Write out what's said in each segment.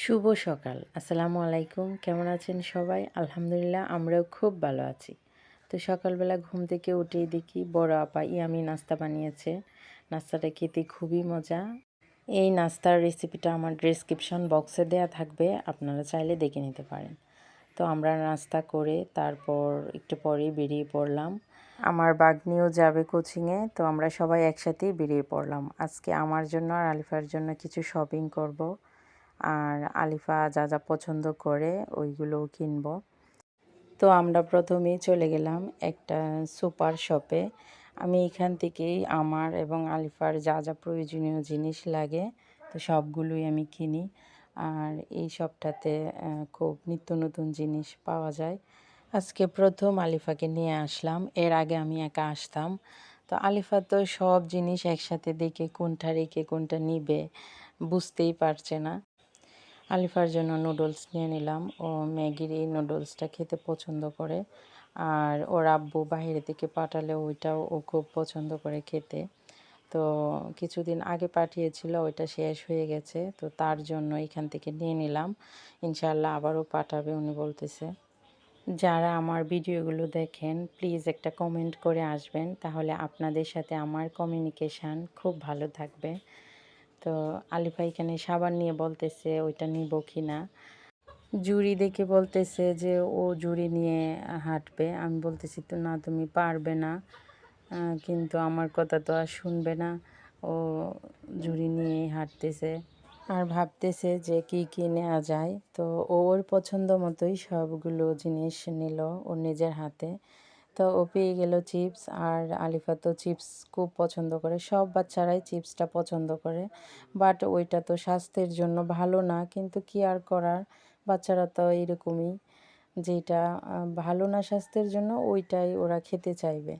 শুভ সকাল। আসসালামু আলাইকুম। কেমন আছেন সবাই? আলহামদুলিল্লাহ আমরাও খুব ভালো আছি। তো সকালবেলা ঘুম থেকে উঠেই দেখি বড় আপা ইয়ামি নাস্তা বানিয়েছে। নাস্তাটা খেতে খুবই মজা। এই নাস্তার রেসিপিটা আমার ডেসক্রিপশন বক্সে দেয়া থাকবে। আপনারা চাইলে দেখে নিতে পারেন। তো আমরা নাস্তা করে তারপর একটু পরেই বেরিয়ে পড়লাম। আমার ভাগ্নিও যাবে কোচিংয়ে, তো আমরা সবাই একসাথেই বেরিয়ে পড়লাম। আজকে আমার জন্য আর আলিফার জন্য কিছু শপিং করব। আর আলিফা যা যা পছন্দ করে ওইগুলোও কিনব। তো আমরা প্রথমেই চলে গেলাম একটা সুপার শপে। আমি এখান থেকেই আমার এবং আলিফার যা যা প্রয়োজনীয় জিনিস লাগে তো সবগুলোই আমি কিনি। আর এই শপটাতে খুব নিত্য নতুন জিনিস পাওয়া যায়। আজকে প্রথম আলিফাকে নিয়ে আসলাম, এর আগে আমি একা আসতাম। তো আলিফা তো সব জিনিস একসাথে দেখে কোনটা রেখে কোনটা নিবে বুঝতেই পারছে না। আলিফার জন্য নুডলস নিয়ে নিলাম। ও ম্যাগির এই নুডলসটা খেতে পছন্দ করে। আর ওর আব্বু বাইরে থেকে পাঠালে ওইটাও ও খুব পছন্দ করে খেতে। তো কিছুদিন আগে পাঠিয়েছিল, ওইটা শেষ হয়ে গেছে, তো তার জন্য এখান থেকে নিয়ে নিলাম। ইনশাআল্লাহ আবারও পাঠাবে উনি বলতেছে। যারা আমার ভিডিওগুলো দেখেন প্লিজ একটা কমেন্ট করে আসবেন, তাহলে আপনাদের সাথে আমার কমিউনিকেশান খুব ভালো থাকবে। তো আলিফা এখানে সাবান নিয়ে বলতেছে ওইটা নিব কি না। জুড়ি দেখে বলতেছে যে ও জুড়ি নিয়ে হাঁটবে। আমি বলতেছি তো না, তুমি পারবে না। কিন্তু আমার কথা তো আর শুনবে না। ও জুড়ি নিয়েই হাঁটতেছে আর ভাবতেছে যে কি নেওয়া যায়। তো ওর পছন্দ মতোই সবগুলো জিনিস নিল ওর নিজের হাতে। তো ও পেয়ে গেল চিপস। আর আলিফা তো চিপস খুব পছন্দ করে, সব বাচ্চারাই চিপসটা পছন্দ করে। বাট ওইটা তো স্বাস্থ্যের জন্য ভালো না, কিন্তু কি আর করার, বাচ্চারা তো এরকমই, যেটা ভালো না স্বাস্থ্যের জন্য ওইটাই ওরা খেতে চাইবে।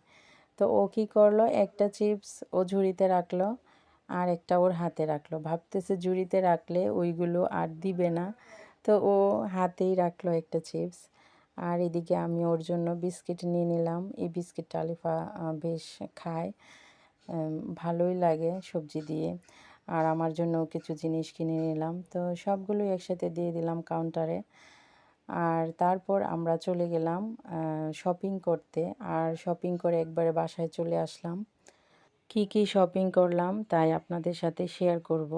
তো ও কী করলো, একটা চিপস ও ঝুড়িতে রাখলো আর একটা ওর হাতে রাখলো। ভাবতেছে ঝুড়িতে রাখলে ওইগুলো আর দিবে না, তো ও হাতেই রাখলো একটা চিপস। আর এদিকে আমি ওর জন্য বিস্কিট নিয়ে নিলাম। এই বিস্কিটটা আলিফা বেশ খায়, ভালোই লাগে সবজি দিয়ে। আর আমার জন্য কিছু জিনিস কিনে নিলাম, তো সবগুলোই একসাথে দিয়ে দিলাম কাউন্টারে। আর তারপর আমরা চলে গেলাম শপিং করতে। আর শপিং করে একবারে বাসায় চলে আসলাম। কি শপিং করলাম তাই আপনাদের সাথে শেয়ার করব।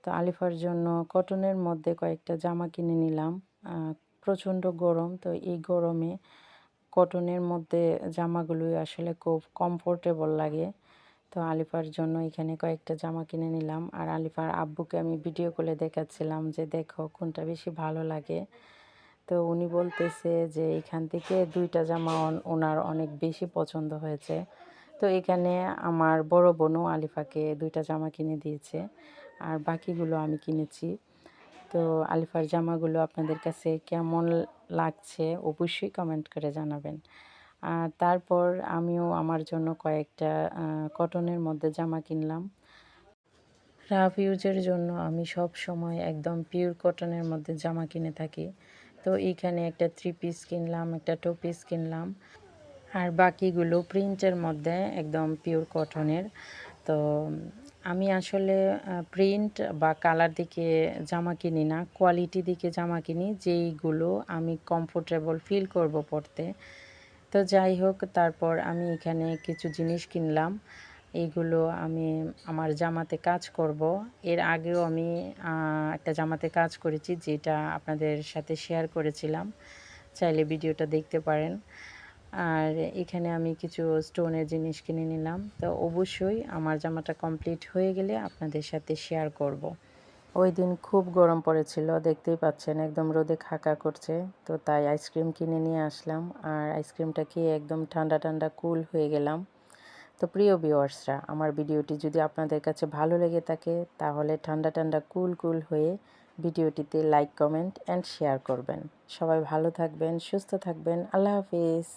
তো আলিফার জন্য কটনের মধ্যে কয়েকটা জামা কিনে নিলাম। প্রচণ্ড গরম, তো এই গরমে কটনের মধ্যে জামাগুলোই আসলে খুব কমফোর্টেবল লাগে। তো আলিফার জন্য এখানে কয়েকটা জামা কিনে নিলাম। আর আলিফার আব্বুকে আমি ভিডিও কলে দেখাচ্ছিলাম যে দেখো কোনটা বেশি ভালো লাগে। তো উনি বলতেছে যে এখান থেকে দুইটা জামা ওনার অনেক বেশি পছন্দ হয়েছে। তো এখানে আমার বড় বোনও আলিফাকে দুইটা জামা কিনে দিয়েছে আর বাকিগুলো আমি কিনেছি। তো আলিফার জামাগুলো আপনাদের কাছে কেমন লাগছে অবশ্যই কমেন্ট করে জানাবেন। আর তারপর আমিও আমার জন্য কয়েকটা কটনের মধ্যে জামা কিনলাম। রাফ ইউজের জন্য আমি সব সময় একদম পিওর কটনের মধ্যে জামা কিনে থাকি। তো এইখানে একটা 3 পিস কিনলাম, একটা 2 পিস কিনলাম। আর বাকিগুলো প্রিন্টের মধ্যে একদম পিওর কটনের। তো আমি আসলে প্রিন্ট বা কালার দিকে জামা কিনি না, কোয়ালিটি দিকে জামা কিনি, যেইগুলো আমি কমফোর্টেবল ফিল করব পরতে। তো যাই হোক, তারপর আমি এখানে কিছু জিনিস কিনলাম। এইগুলো আমি আমার জামাতে কাজ করব। এর আগেও আমি একটা জামাতে কাজ করেছি, যেটা আপনাদের সাথে শেয়ার করেছিলাম, চাইলে ভিডিওটা দেখতে পারেন। আর এখানে আমি কিছু স্টোনের জিনিস কিনে নিলাম। তো অবশ্যই আমার জামাটা কমপ্লিট হয়ে গেলে আপনাদের সাথে শেয়ার করব। ওই দিন খুব গরম পড়েছিল, দেখতেই পাচ্ছেন একদম রোদে খাকা করছে। তো তাই আইসক্রিম কিনে নিয়ে আসলাম। আর আইসক্রিমটা খেয়ে একদম ঠান্ডা ঠান্ডা কুল হয়ে গেলাম। তো প্রিয় ভিউয়ার্সরা, আমার ভিডিওটি যদি আপনাদের কাছে ভালো লেগে থাকে তাহলে ঠান্ডা ঠান্ডা কুল হয়ে ভিডিওটিতে লাইক, কমেন্ট অ্যান্ড শেয়ার করবেন। সবাই ভালো থাকবেন, সুস্থ থাকবেন। আল্লাহ হাফিজ।